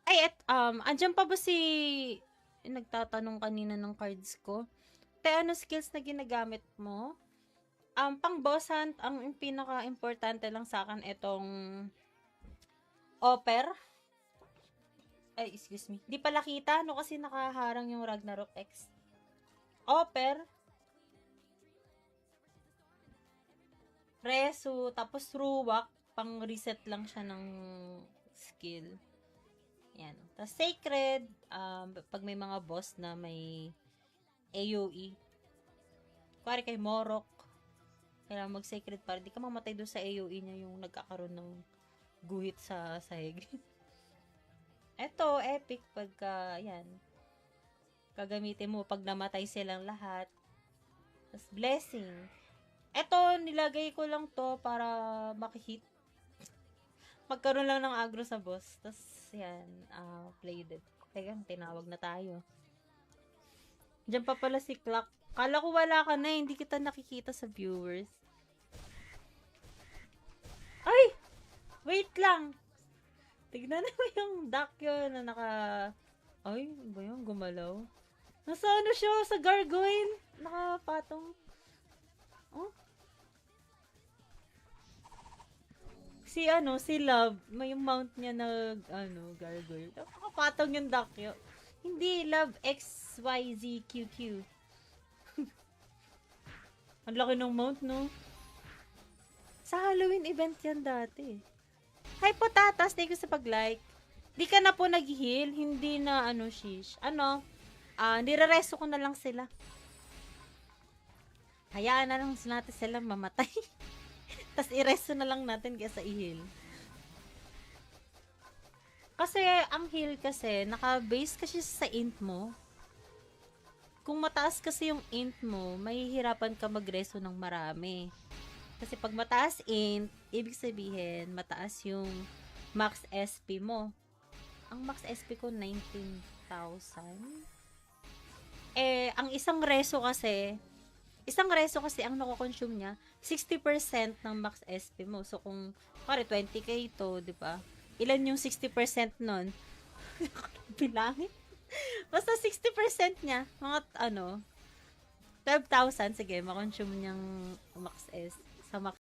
Ay, andyan pa ba si nagtatanong kanina ng cards ko? Te, ano skills na ginagamit mo? Pang boss hunt, ang pinaka-importante lang sa akin itong offer. Ay, excuse me. Di pala kita, no? Kasi nakaharang yung Ragnarok X. Offer, Resu, tapos Ruwak, pang reset lang siya ng skill. Yan. Tapos Sacred, pag may mga boss na may AoE. Kuwari kay Morok, kailangan mag-Sacred para di ka mamatay doon sa AoE niya yung nagkakaroon ng guhit sa sahig. Eto, epic pagka, yan, gagamitin mo pag namatay silang lahat. Tapos blessing. Eto, nilagay ko lang to para makihit. Magkaroon lang ng agro sa boss. Tapos, yan, play dead. Teka, tinawag na tayo. Diyan pa pala si Clock. Kala ko wala ka na, hindi kita nakikita sa viewers. Ay! Wait lang! Tignan mo yung duck yun na naka... Ay, ba yun? Gumalaw? Nasa ano siya? Sa gargoyle? Nakapatong. Oh? Si Love, may mount niya na, gargoyle. Nakapatong yung duck yun. Hindi, Love XYZQQ. Ang laki ng mount, no? Sa Halloween event yan dati. Hi, Potatas! Thank you sa pag-like. Di ka na po nag-heal. Hindi na, shish. Nire-reso ko na lang sila. Hayaan na lang natin sila mamatay. Tapos i-reso na lang natin kaysa i-heal. Kasi, ang heal kasi, naka-base kasi sa int mo. Kung mataas kasi yung int mo, mahihirapan ka mag-reso ng marami. Kasi pag mataas int, ibig sabihin, mataas yung max SP mo. Ang max SP ko, 19,000. Ang isang reso kasi ang nako-consume niya, 60% ng max SP mo. So, kung, pare, 20k to, di ba? Ilan yung 60% nun? Bilangin. Basta 60% niya, mga, 12,000, sige, makonsume niyang max S, sa max